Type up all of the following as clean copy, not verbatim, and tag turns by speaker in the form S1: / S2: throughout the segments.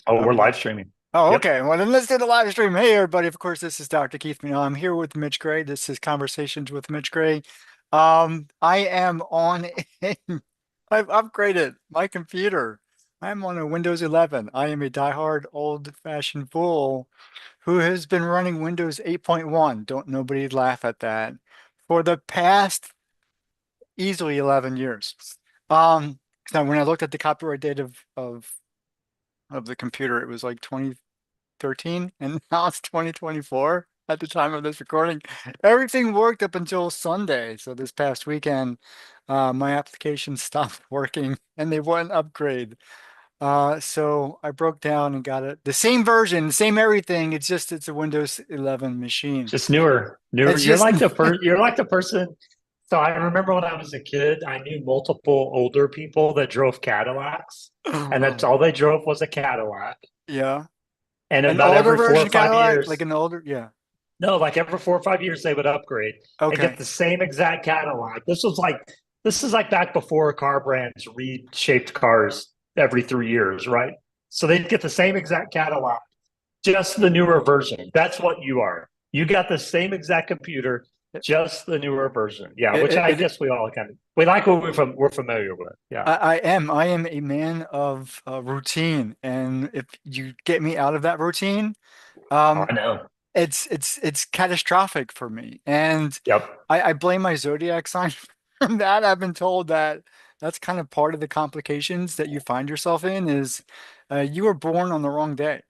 S1: Oh, we're
S2: Uh,
S1: live streaming.
S2: oh,
S1: Yep.
S2: okay. Well, then let's do the live stream. Hey, everybody. Of course, this is Dr. Keith. I'm here with Mitch Gray. This is Conversations with Mitch Gray. I am on I've upgraded my computer. I'm on a Windows 11. I am a diehard old-fashioned fool who has been running Windows 8.1. Don't nobody laugh at that for the past easily 11 years. So when I looked at the copyright date of the computer, it was like 2013, and now it's 2024 at the time of this recording. Everything worked up until Sunday. So this past weekend, my application stopped working and they wouldn't upgrade. So I broke down and got it. The same version, same everything. It's a Windows 11 machine.
S1: Just newer.
S2: It's just,
S1: You're like the person. So I remember when I was a kid, I knew multiple older people that drove Cadillacs, and that's
S2: oh,
S1: all they drove was a Cadillac.
S2: yeah.
S1: And
S2: An
S1: about
S2: older
S1: every four or
S2: version
S1: five
S2: Cadillac, like
S1: years,
S2: an older, yeah.
S1: no, like every 4 or 5 years, they would upgrade and get
S2: Okay.
S1: the same exact Cadillac. This is like back before car brands reshaped cars every 3 years, right? So they'd get the same exact Cadillac, just the newer version. That's what you are. You got the same exact computer,
S2: It,
S1: just the newer version. Yeah, which
S2: it,
S1: I
S2: it,
S1: guess we all kind of we like what we're familiar with. Yeah.
S2: I am a man of routine, and if you get me out of that routine,
S1: Oh,
S2: um,
S1: I know.
S2: it's catastrophic for me. And
S1: Yep.
S2: I blame my zodiac sign for that. I've been told that that's kind of part of the complications that you find yourself in is you were born on the wrong day.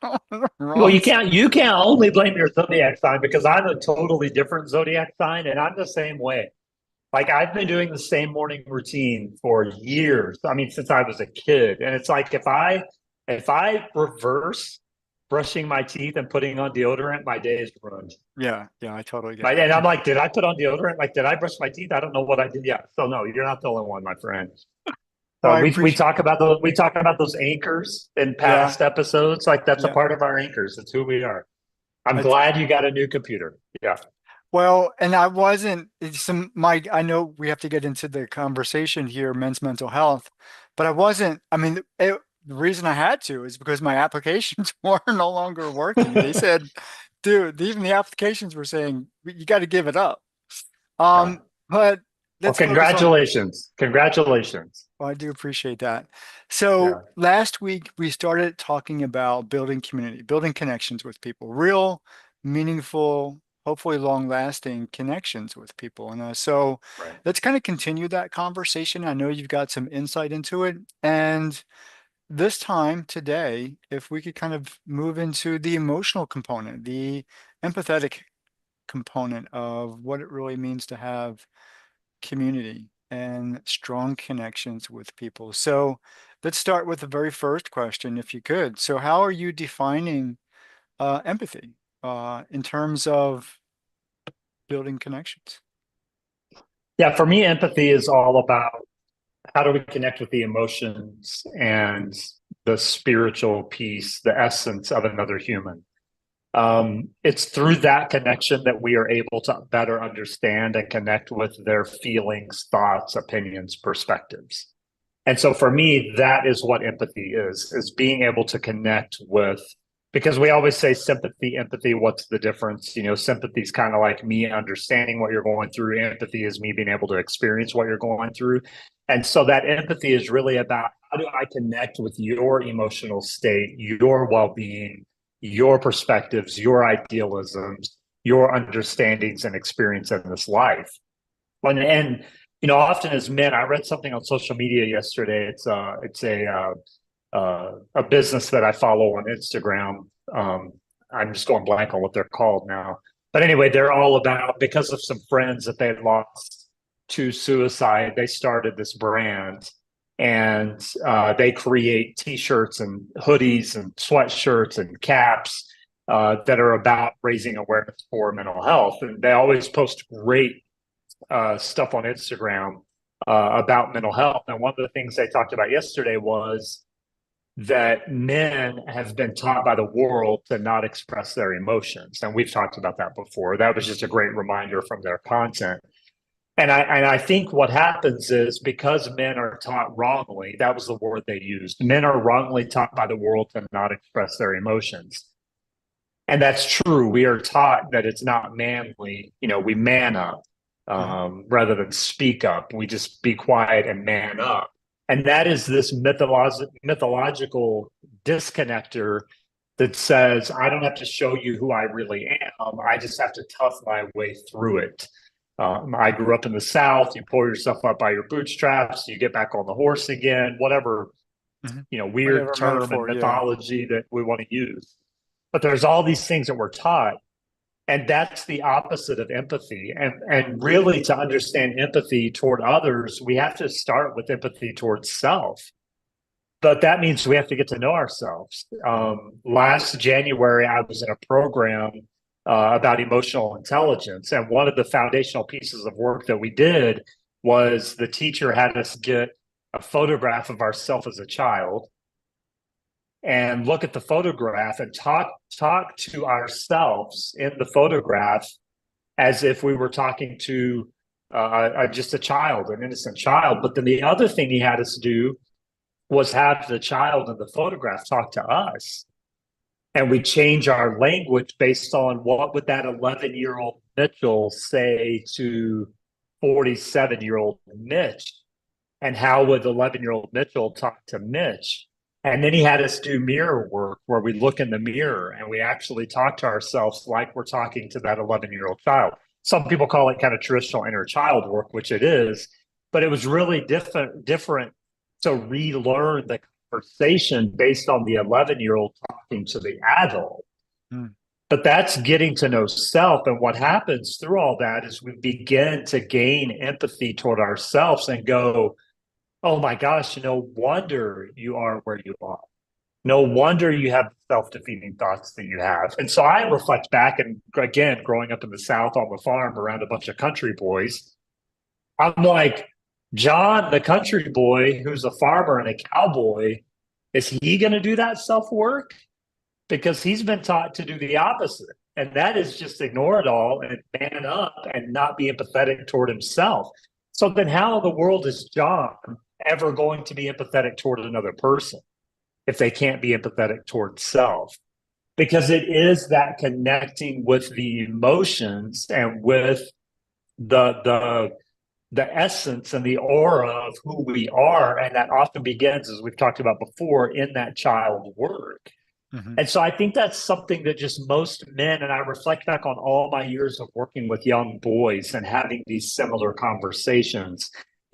S1: Well,
S2: Wrong.
S1: you can't only blame your zodiac sign because I'm a totally different zodiac sign and I'm the same way. Like I've been doing the same morning routine for years. I mean, since I was a kid. And it's like if I reverse brushing my teeth and putting on deodorant, my day is ruined.
S2: Yeah, yeah, I totally get
S1: Right.
S2: it.
S1: And I'm like, did I put on deodorant? Like, did I brush my teeth? I don't know what I did. Yeah. So no, you're not the only one, my friend.
S2: Well,
S1: So
S2: I
S1: we
S2: appreciate.
S1: talk about those anchors in
S2: Yeah,
S1: past episodes. Like that's a
S2: yeah.
S1: part of our anchors. It's who we are. I'm
S2: I,
S1: glad you got a new computer. Yeah.
S2: Well, and I wasn't, it's some, my, I know we have to get into the conversation here, men's mental health, but I wasn't, I mean, the reason I had to is because my applications were no longer working. They said, dude, even the applications were saying, you got to give it up.
S1: Yeah.
S2: But
S1: Well,
S2: let's focus on,
S1: congratulations. Congratulations.
S2: well, I do appreciate that. So
S1: Yeah.
S2: last week we started talking about building community, building connections with people, real, meaningful, hopefully long-lasting connections with people. And so
S1: Right.
S2: let's kind of continue that conversation. I know you've got some insight into it. And this time today, if we could kind of move into the emotional component, the empathetic component of what it really means to have community and strong connections with people. So let's start with the very first question, if you could. So, how are you defining empathy in terms of building connections?
S1: Yeah. For me, empathy is all about how do we connect with the emotions and the spiritual piece, the essence of another human. It's through that connection that we are able to better understand and connect with their feelings, thoughts, opinions, perspectives. And so for me, that is what empathy is being able to connect with, because we always say sympathy, empathy, what's the difference? You know, sympathy is kind of like me understanding what you're going through. Empathy is me being able to experience what you're going through. And so that empathy is really about how do I connect with your emotional state, your well-being, your perspectives, your idealisms, your understandings and experience in this life. And you know, often as men, I read something on social media yesterday. It's a business that I follow on Instagram. I'm just going blank on what they're called now. But anyway, they're all about because of some friends that they had lost to suicide. They started this brand, and they create T-shirts and hoodies and sweatshirts and caps that are about raising awareness for mental health. And they always post great stuff on Instagram about mental health. And one of the things they talked about yesterday was that men have been taught by the world to not express their emotions. And we've talked about that before. That was just a great reminder from their content. And I think what happens is because men are taught wrongly, that was the word they used. Men are wrongly taught by the world to not express their emotions. And that's true. We are taught that it's not manly. We man up
S2: Mhm.
S1: rather than speak up. We just be quiet and man up. And that is this mythological disconnector that says, I don't have to show you who I really am. I just have to tough my way through it. I grew up in the South. You pull yourself up by your bootstraps, you get back on the horse again, whatever,
S2: Mhm.
S1: weird
S2: Whatever
S1: term and
S2: metaphor, yeah.
S1: mythology that we want to use. But there's all these things that we're taught, and that's the opposite of empathy. And really, to understand empathy toward others, we have to start with empathy towards self. But that means we have to get to know ourselves. Last January, I was in a program about emotional intelligence, and one of the foundational pieces of work that we did was the teacher had us get a photograph of ourselves as a child and look at the photograph and talk to ourselves in the photograph as if we were talking to just a child, an innocent child. But then the other thing he had us do was have the child in the photograph talk to us, and we change our language based on what would that 11-year-old Mitchell say to 47-year-old Mitch, and how would 11-year-old Mitchell talk to Mitch. And then he had us do mirror work where we look in the mirror and we actually talk to ourselves like we're talking to that 11-year-old child. Some people call it kind of traditional inner child work, which it is, but it was really different to relearn the conversation based on the 11-year-old talking to the adult.
S2: Mm.
S1: But that's getting to know self. And what happens through all that is we begin to gain empathy toward ourselves and go, oh my gosh, no wonder you are where you are. No wonder you have self-defeating thoughts that you have. And so I reflect back, and again, growing up in the South on the farm around a bunch of country boys, I'm like, John, the country boy who's a farmer and a cowboy, is he going to do that self work? Because he's been taught to do the opposite. And that is just ignore it all and man up and not be empathetic toward himself. So then, how in the world is John ever going to be empathetic toward another person if they can't be empathetic toward self? Because it is that connecting with the emotions and with the the essence and the aura of who we are, and that often begins, as we've talked about before, in that child work.
S2: Mhm.
S1: And so I think that's something that just most men, and I reflect back on all my years of working with young boys and having these similar conversations,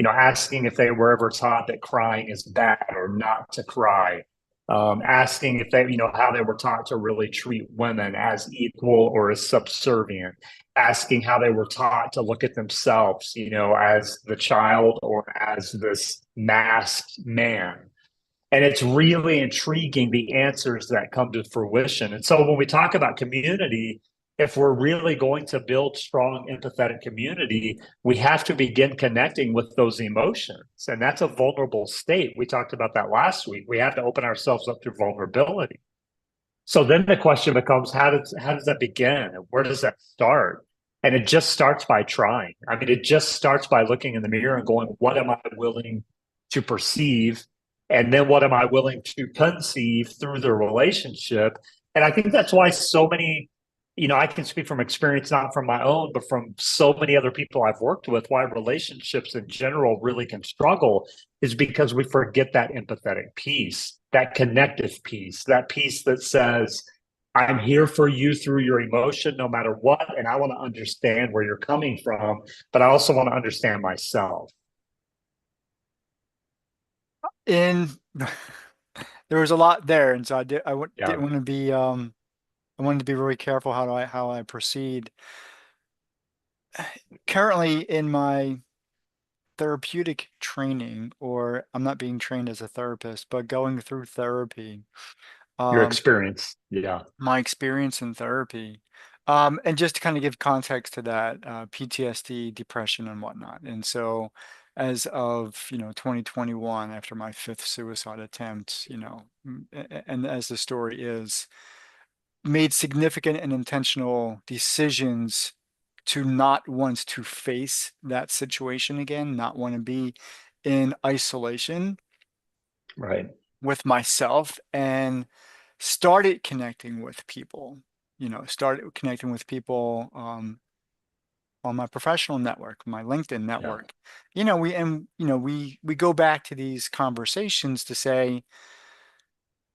S1: asking if they were ever taught that crying is bad or not to cry, asking if they, how they were taught to really treat women as equal or as subservient, asking how they were taught to look at themselves, as the child or as this masked man. And it's really intriguing the answers that come to fruition. And so when we talk about community, if we're really going to build strong, empathetic community, we have to begin connecting with those emotions. And that's a vulnerable state. We talked about that last week. We have to open ourselves up to vulnerability. So then the question becomes, how does that begin? And where does that start? And it just starts by trying. I mean, it just starts by looking in the mirror and going, what am I willing to perceive? And then what am I willing to conceive through the relationship? And I think that's why so many, I can speak from experience, not from my own, but from so many other people I've worked with, why relationships in general really can struggle is because we forget that empathetic piece, that connective piece, that piece that says, I'm here for you through your emotion, no matter what. And I want to understand where you're coming from, but I also want to understand myself.
S2: In there was a lot there, and so didn't
S1: Yeah.
S2: want to be I wanted to be really careful how I proceed. Currently in my therapeutic training, or I'm not being trained as a therapist, but going through therapy,
S1: Your
S2: um,
S1: experience. Yeah.
S2: my experience in therapy, and just to kind of give context to that, PTSD, depression, and whatnot. And so, as of 2021, after my fifth suicide attempt, and as the story is, made significant and intentional decisions to not want to face that situation again, not want to be in isolation
S1: Right.
S2: with myself, and started connecting with people, started connecting with people on my professional network, my LinkedIn
S1: Yeah.
S2: network. We go back to these conversations to say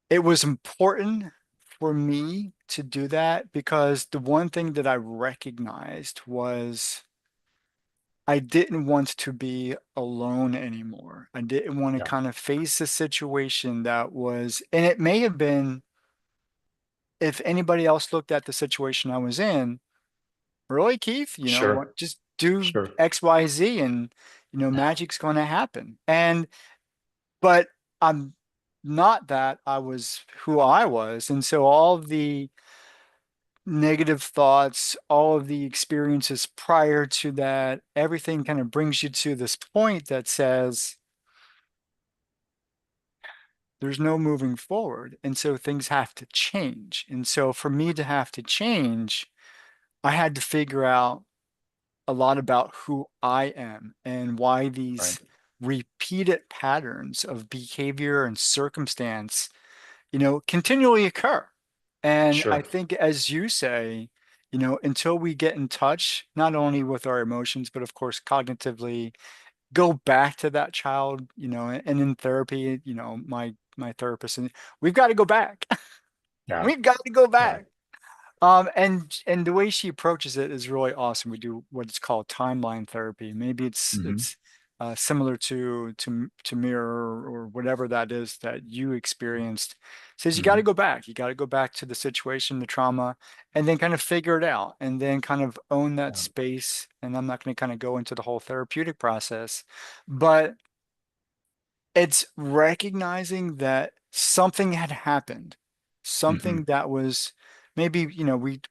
S2: it was important for me to do that because the one thing that I recognized was I didn't want to be alone anymore. I didn't want to
S1: Yeah.
S2: kind of face a situation that was, and it may have been if anybody else looked at the situation I was in, really, Keith,
S1: Sure.
S2: what, just do
S1: Sure.
S2: X, Y, Z, and magic's going to happen. But I'm not that. I was who I was, and so all of the negative thoughts, all of the experiences prior to that, everything kind of brings you to this point that says there's no moving forward. And so things have to change. And so for me to have to change, I had to figure out a lot about who I am and why
S1: Right.
S2: these repeated patterns of behavior and circumstance, continually occur. And I
S1: Sure.
S2: think, as you say, until we get in touch, not only with our emotions, but of course, cognitively, go back to that child, and in therapy, my therapist, and we've got to go back.
S1: Yeah.
S2: We've got to go
S1: Yeah.
S2: back. And the way she approaches it is really awesome. We do what's called timeline therapy. Maybe it's
S1: Hmm.
S2: it's similar to mirror or whatever that is that you experienced. Says you got to
S1: Hmm.
S2: go back. You got to go back to the situation, the trauma, and then kind of figure it out, and then kind of own that
S1: Yeah.
S2: space. And I'm not going to kind of go into the whole therapeutic process, but it's recognizing that something had happened,
S1: Hmm.
S2: something that was maybe,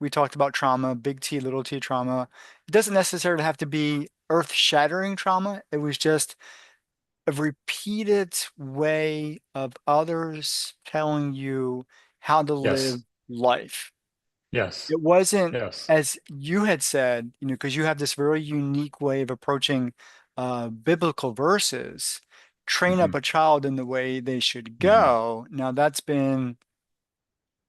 S2: we talked about trauma, big T, little t trauma. It doesn't necessarily have to be earth-shattering trauma. It was just a repeated way of others telling you how to live
S1: Yes.
S2: life.
S1: Yes.
S2: It wasn't,
S1: Yes.
S2: as you had said, because you have this very unique way of approaching biblical verses, train up
S1: Hmm.
S2: a child in the way they should
S1: Hmm.
S2: go. Now, that's been,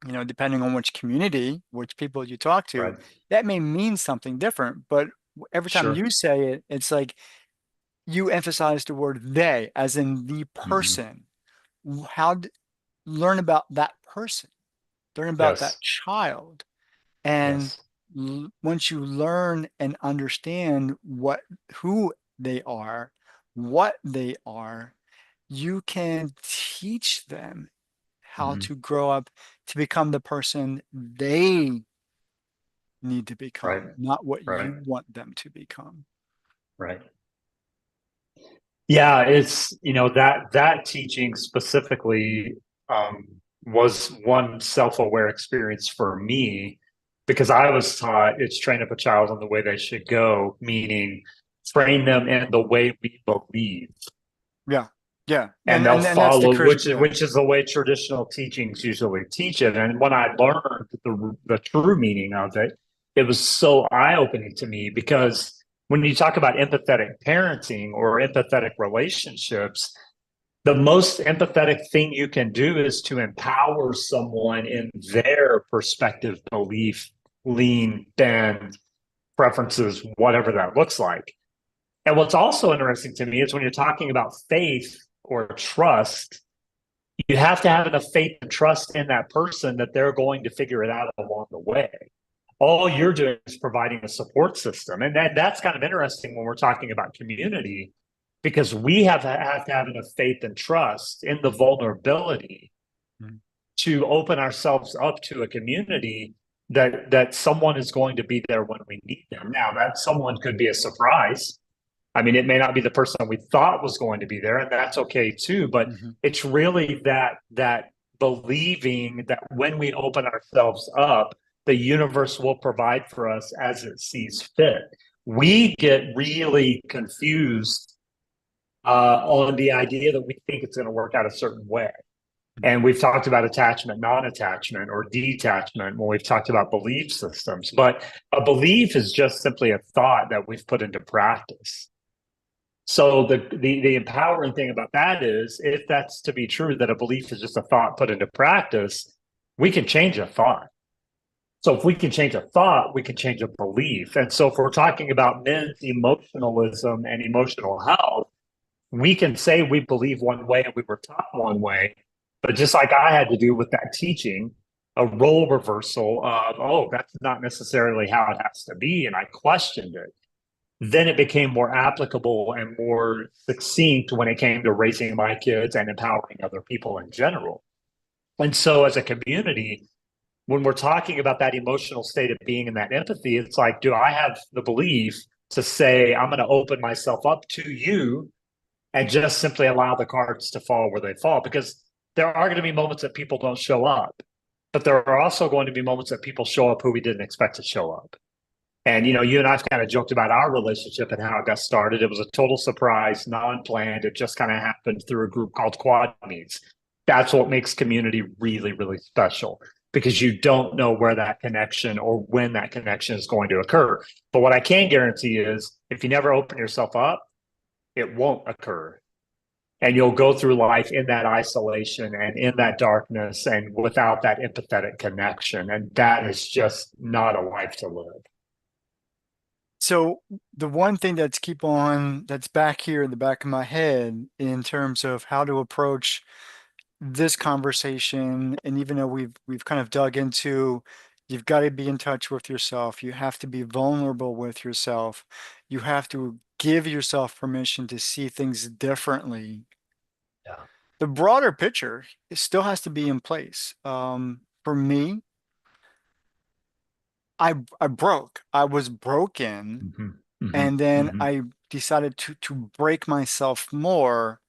S2: depending on which community, which people you talk to,
S1: Right.
S2: that may mean something different. But every time
S1: Sure.
S2: you say it, it's like you emphasize the word they, as in the
S1: Hmm.
S2: person. How learn about that person, learn about that
S1: Yes.
S2: child. And
S1: Yes.
S2: once you learn and understand who they are, what they are, you can teach them how
S1: Hmm.
S2: to grow up to become the person they need to
S1: Right.
S2: become, not what
S1: Right.
S2: you want them to become.
S1: Right. Yeah, it's that teaching specifically um, was one self-aware experience for me because I was taught it's train up a child in the way they should go, meaning train them in the way we believe,
S2: Yeah. Yeah.
S1: and
S2: And
S1: they'll
S2: and that's the
S1: follow,
S2: Chris.
S1: which is
S2: Yeah.
S1: which is the way traditional teachings usually teach it. And when I learned the true meaning of it, it was so eye-opening to me because when you talk about empathetic parenting or empathetic relationships, the most empathetic thing you can do is to empower someone in their perspective, belief, lean, bend, preferences, whatever that looks like. And what's also interesting to me is when you're talking about faith or trust, you have to have enough faith and trust in that person that they're going to figure it out along the way. All you're doing is providing a support system. And that's kind of interesting when we're talking about community, because we have to have enough faith and trust in the vulnerability
S2: Mhm.
S1: to open ourselves up to a community that someone is going to be there when we need them. Now, that someone could be a surprise. I mean, it may not be the person we thought was going to be there, and that's okay too. But
S2: Mhm.
S1: it's really that believing that when we open ourselves up, the universe will provide for us as it sees fit. We get really confused on the idea that we think it's going to work out a certain way. And we've talked about attachment, non-attachment, or detachment when we've talked about belief systems. But a belief is just simply a thought that we've put into practice. So the empowering thing about that is if that's to be true, that a belief is just a thought put into practice, we can change a thought. So if we can change a thought, we can change a belief. And so if we're talking about men's emotionalism and emotional health, we can say we believe one way and we were taught one way, but just like I had to do with that teaching, a role reversal of, oh, that's not necessarily how it has to be. And I questioned it. Then it became more applicable and more succinct when it came to raising my kids and empowering other people in general. And so as a community, when we're talking about that emotional state of being in that empathy, it's like, do I have the belief to say, I'm going to open myself up to you and just simply allow the cards to fall where they fall? Because there are going to be moments that people don't show up, but there are also going to be moments that people show up who we didn't expect to show up. And, you know, you and I've kind of joked about our relationship and how it got started. It was a total surprise, non-planned. It just kind of happened through a group called Quad Meets. That's what makes community really, really special because you don't know where that connection or when that connection is going to occur. But what I can guarantee is if you never open yourself up, it won't occur. And you'll go through life in that isolation and in that darkness and without that empathetic connection. And that is just not a life to live.
S2: So the one thing that's back here in the back of my head in terms of how to approach this conversation, and even though we've kind of dug into, you've got to be in touch with yourself, you have to be vulnerable with yourself, you have to give yourself permission to see things differently.
S1: Yeah.
S2: The broader picture still has to be in place. For me, I broke. I was broken,
S1: Mm-hmm. Mm-hmm.
S2: and then
S1: Mm-hmm.
S2: I decided to break myself more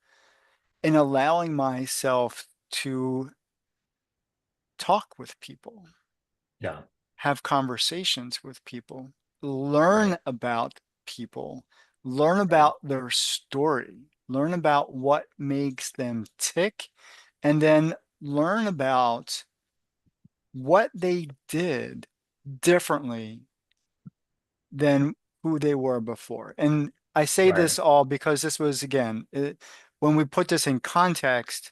S2: in allowing myself to talk with people,
S1: Yeah.
S2: have conversations with people,
S1: Right.
S2: learn about people, learn
S1: Right.
S2: about their story, learn about what makes them tick, and then learn about what they did differently than who they were before. And I say
S1: Right.
S2: this all because this was, again, when we put this in context,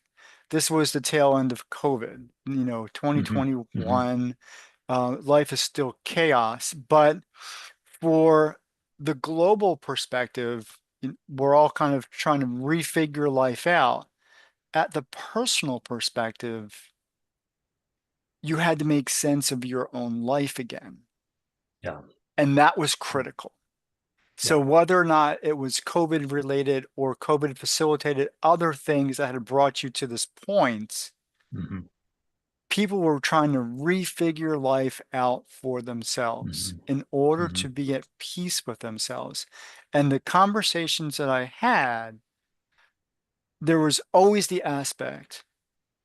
S2: this was the tail end of COVID,
S1: Mm-hmm. Mm-hmm.
S2: 2021. Life is still chaos, but for the global perspective, we're all kind of trying to refigure life out. At the personal perspective, you had to make sense of your own life again.
S1: Yeah.
S2: And that was critical. So
S1: Yeah.
S2: whether or not it was COVID related or COVID facilitated other things that had brought you to this point,
S1: Mm-hmm.
S2: people were trying to refigure life out for themselves
S1: Mm-hmm.
S2: in order
S1: Mm-hmm.
S2: to be at peace with themselves. And the conversations that I had, there was always the aspect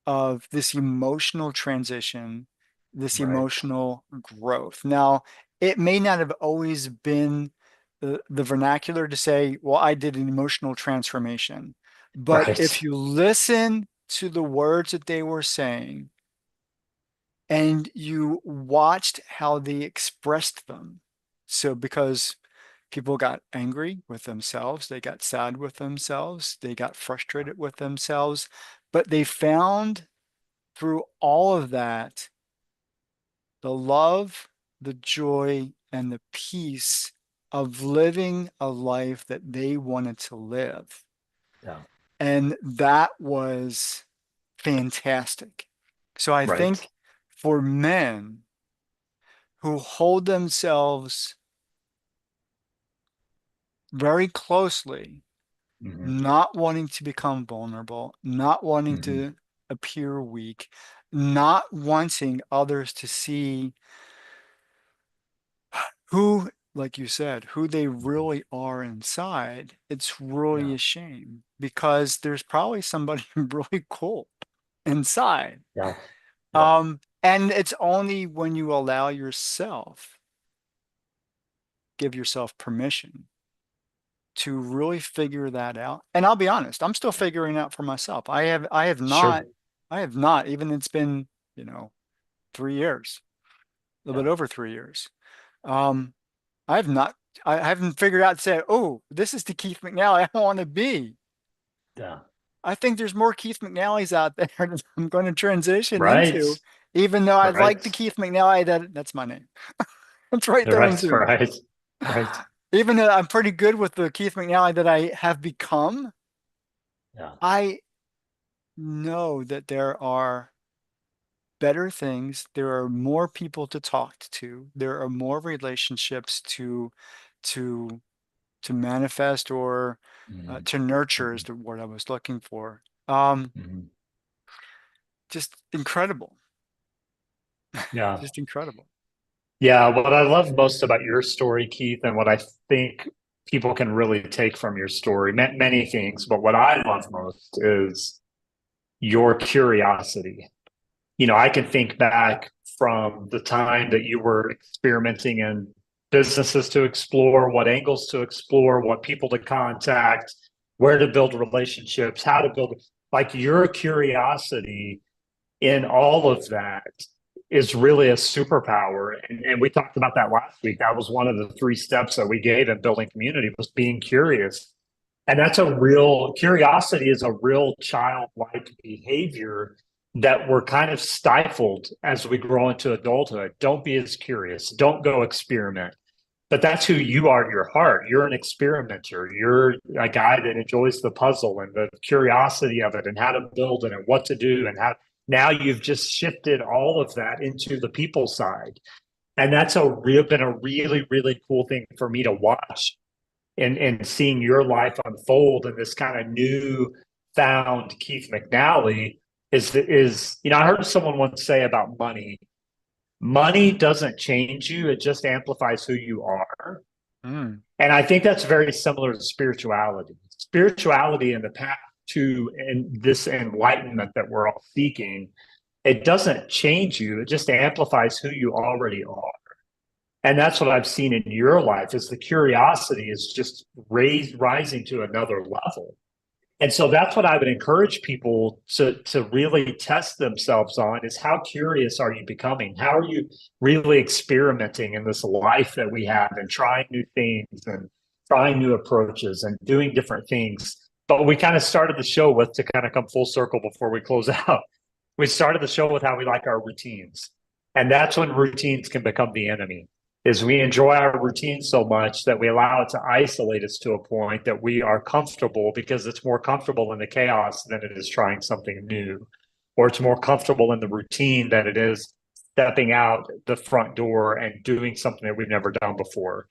S2: of this emotional transition, this
S1: Right.
S2: emotional growth. Now, it may not have always been the vernacular to say, well, I did an emotional transformation. But if
S1: Right.
S2: you listen to the words that they were saying and you watched how they expressed them, so because people got angry with themselves, they got sad with themselves, they got frustrated with themselves, but they found through all of that, the love, the joy, and the peace of living a life that they wanted to live.
S1: Yeah.
S2: And that was fantastic. So I
S1: Right.
S2: think for men who hold themselves very closely,
S1: Mm-hmm.
S2: not wanting to become vulnerable, not wanting
S1: Mm-hmm.
S2: to appear weak, not wanting others to see who, like you said, who they really are inside, it's really
S1: Yeah.
S2: a shame because there's probably somebody really cool inside.
S1: Yeah. Yeah.
S2: And it's only when you allow yourself, give yourself permission to really figure that out. And I'll be honest, I'm still figuring out for myself. I have
S1: Sure.
S2: not I have not. Even it's been, you know, 3 years, a little bit
S1: Yeah.
S2: over 3 years. Um, I have not, I haven't figured out to say, oh, this is the Keith McNally I want to be.
S1: Yeah.
S2: I think there's more Keith McNallys out there that I'm going to transition
S1: Right.
S2: into, even though I like
S1: Right.
S2: the Keith McNally that's my name. It's right there in
S1: Right.
S2: Zoom.
S1: Right. Right.
S2: Even though I'm pretty good with the Keith McNally that I have become,
S1: Yeah.
S2: I know that there are better things. There are more people to talk to. There are more relationships to to manifest or
S1: Mhm.
S2: to nurture is
S1: Mhm.
S2: the word I was looking for. Um,
S1: Mhm.
S2: just incredible,
S1: Yeah.
S2: just incredible.
S1: Yeah. What I love most about your story, Keith, and what I think people can really take from your story, many things, but what I love most is your curiosity. I can think back from the time that you were experimenting in businesses to explore, what angles to explore, what people to contact, where to build relationships, how to build, like your curiosity in all of that is really a superpower. And we talked about that last week. That was one of the three steps that we gave in building community was being curious. And that's a real curiosity is a real childlike behavior that we're kind of stifled as we grow into adulthood. Don't be as curious. Don't go experiment. But that's who you are at your heart. You're an experimenter. You're a guy that enjoys the puzzle and the curiosity of it and how to build it and what to do and how now you've just shifted all of that into the people side. And that's been a really, really cool thing for me to watch and seeing your life unfold in this kind of new found Keith McNally I heard someone once say about money doesn't change you, it just amplifies who you are.
S2: Mm,
S1: And I think that's very similar to spirituality. Spirituality in the path to and this enlightenment that we're all seeking, it doesn't change you, it just amplifies who you already are. And that's what I've seen in your life is the curiosity is just rising to another level. And so that's what I would encourage people to really test themselves on is how curious are you becoming? How are you really experimenting in this life that we have and trying new things and trying new approaches and doing different things? But we kind of started the show with to kind of come full circle before we close out. We started the show with how we like our routines. And that's when routines can become the enemy is we enjoy our routine so much that we allow it to isolate us to a point that we are comfortable because it's more comfortable in the chaos than it is trying something new, or it's more comfortable in the routine than it is stepping out the front door and doing something that we've never done before.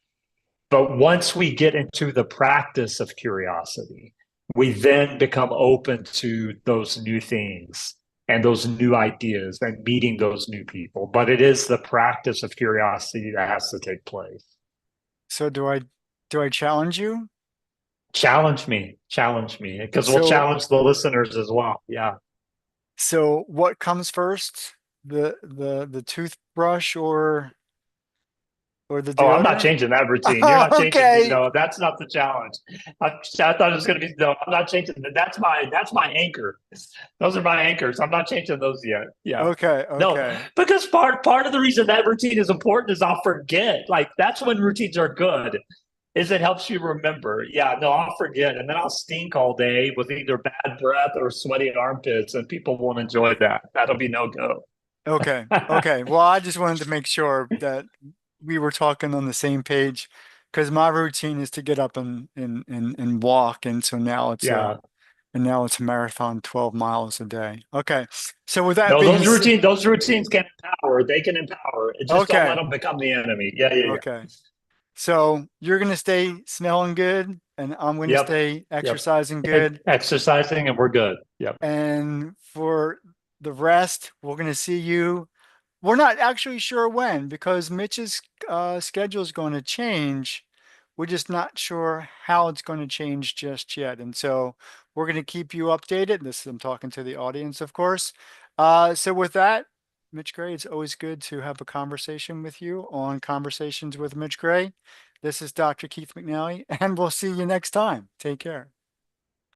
S1: But once we get into the practice of curiosity, we then become open to those new things and those new ideas and meeting those new people. But it is the practice of curiosity that has to take place.
S2: so do I challenge you?
S1: Challenge me, because we'll
S2: So
S1: challenge the listeners as well. Yeah.
S2: so what comes first? The toothbrush or the
S1: Oh, I'm not
S2: deodorant?
S1: changing that routine. You're
S2: Oh,
S1: not changing me.
S2: okay.
S1: No, that's not the challenge. I thought it was going to be. No, I'm not changing. That's my anchor. Those are my anchors. I'm not changing those yet. Yeah.
S2: Okay,
S1: No,
S2: okay.
S1: because part of the reason that routine is important is I'll forget. Like that's when routines are good, is it helps you remember. Yeah, no, I'll forget, and then I'll stink all day with either bad breath or sweaty armpits, and people won't enjoy that. That'll be no go.
S2: Okay. Okay. Well, I just wanted to make sure that we were talking on the same page because my routine is to get up and walk. And so
S1: Yeah.
S2: now it's a marathon 12 miles a day. Okay. So with that
S1: No,
S2: being said,
S1: those routines can empower. They can empower. Just don't let
S2: okay.
S1: them become the enemy. Yeah, yeah, yeah.
S2: Okay. So you're going to stay smelling good and I'm going to
S1: Yep,
S2: stay
S1: yep.
S2: exercising good.
S1: Exercising and we're good. Yep.
S2: And for the rest, we're going to see you. We're not actually sure when because Mitch's schedule is going to change. We're just not sure how it's going to change just yet. And so we're going to keep you updated. This is I'm talking to the audience, of course. So with that, Mitch Gray, it's always good to have a conversation with you on Conversations with Mitch Gray. This is Dr. Keith McNally, and we'll see you next time. Take care.